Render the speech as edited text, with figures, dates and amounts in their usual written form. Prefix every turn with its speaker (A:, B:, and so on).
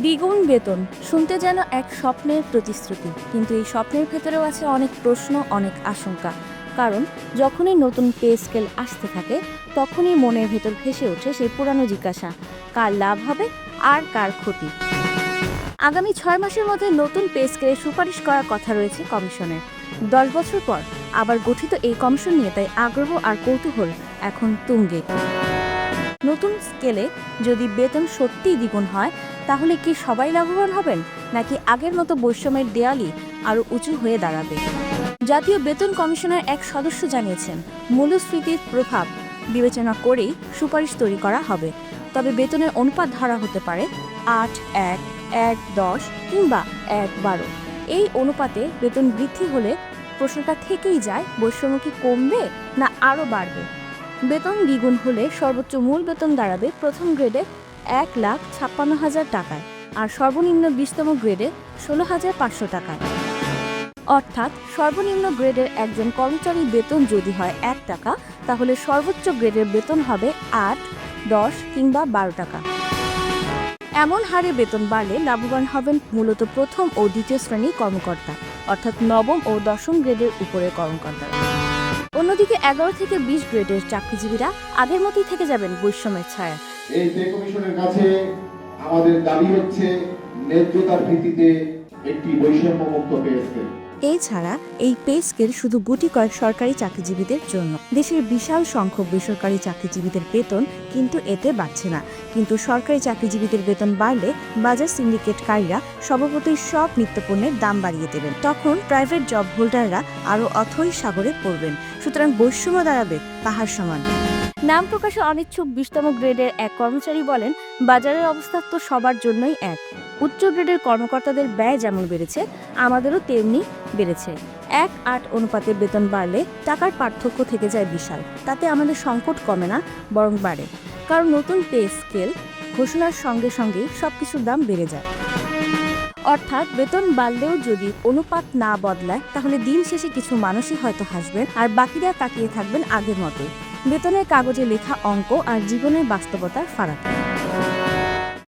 A: দ্বিগুণ বেতন শুনতে যেন এক স্বপ্নের প্রতিশ্রুতি, কিন্তু এই স্বপ্নের ভেতরেও আছে অনেক প্রশ্ন, অনেক আশঙ্কা। কারণ যখনই নতুন পে স্কেল আসতে থাকে, তখনই মনের ভেতর ভেসে ওঠে সেই পুরানো জিজ্ঞাসা, কার লাভ হবে আর কার ক্ষতি। আগামী 6 মাসের মধ্যে নতুন পে স্কেলের সুপারিশ করার কথা রয়েছে কমিশনের। 10 বছর পর আবার গঠিত এই কমিশন নিয়ে তাই আগ্রহ আর কৌতূহল এখন তুঙ্গে। নতুন স্কেলে যদি বেতন সত্যিই দ্বিগুণ হয়, তাহলে কি সবাই লাভবান হবেন, নাকি আগের মতো বৈষম্যের দেয়ালই আরও উঁচু হয়ে দাঁড়াবে? জাতীয় বেতন কমিশনের এক সদস্য জানিয়েছেন, মূল্যস্ফীতির প্রভাব বিবেচনা করেই সুপারিশ তৈরি করা হবে। তবে বেতনের অনুপাত ধরা হতে পারে 8:1, 1:10 কিংবা 1:12। এই অনুপাতে বেতন বৃদ্ধি হলে প্রশ্নটা থেকেই যায়, বৈষম্য কি কমবে না আরও বাড়বে? বেতন দ্বিগুণ হলে সর্বোচ্চ মূল বেতন দাঁড়াবে প্রথম গ্রেডে 1,56,000 টাকায়, আর সর্বনিম্ন 20তম গ্রেডে 16,500 টাকায়। অর্থাৎ সর্বনিম্ন গ্রেডের একজন কর্মচারীর বেতন যদি হয় 1 টাকা, তাহলে সর্বোচ্চ গ্রেডের বেতন হবে 8, 10 কিংবা 12 টাকা। এমন হারে বেতন বাড়লে লাভবান হবেন মূলত প্রথম ও দ্বিতীয় শ্রেণীর কর্মকর্তা, অর্থাৎ নবম ও দশম গ্রেডের উপরের কর্মকর্তারা। অন্যদিকে 11 থেকে 20 গ্রেডের চাকরিজীবীরা আগের মতোই থেকে যাবেন বৈষম্যের ছায়া।
B: এই পে কমিশনের কাছে আমাদের দাবি হচ্ছে ন্যায্যতার ভিত্তিতে একটি বৈষম্যমুক্ত পে স্কেল।
A: এছাড়া এই পে স্কেল শুধু গুটি কয়েক সরকারি চাকরিজীবীদের জন্য। দেশের বিশাল সংখ্যক বেসরকারি চাকরিজীবীদের বেতন কিন্তু এতে বাড়ছে না। কিন্তু সরকারি চাকরিজীবীদের বেতন বাড়লে বাজার সিন্ডিকেটকারীরা স্বভাবতই সব নিত্যপণ্যের দাম বাড়িয়ে দেবেন। তখন প্রাইভেট জব হোল্ডাররা আরও অথই সাগরে পড়বেন। সুতরাং বৈষম্য দাঁড়াবে পাহাড় সমান। নাম প্রকাশে অনিচ্ছুক 20তম গ্রেডের এক কর্মচারী বলেন, বাজারের অবস্থা তো সবার জন্যই এক। উচ্চ গ্রেডের কর্মকর্তাদের ব্যয় যেমন বেড়েছে, আমাদেরও তেমনি বেড়েছে। 1:8 অনুপাতে বেতন বাড়লে টাকার পার্থক্য থেকে যায় বিশাল। তাতে আমাদের সংকট কমে না, বরং বাড়ে। কারণ নতুন পে স্কেল ঘোষণার সঙ্গে সঙ্গেই সবকিছুর দাম বেড়ে যায়। অর্থাৎ বেতন বাড়লেও যদি অনুপাত না বদলায়, তাহলে দিন শেষে কিছু মানুষই হয়তো হাসবেন আর বাকিরা তাকিয়ে থাকবেন আগের মতোই। বেতনের কাগজে লেখা অঙ্ক আর জীবনের বাস্তবতার ফারাক।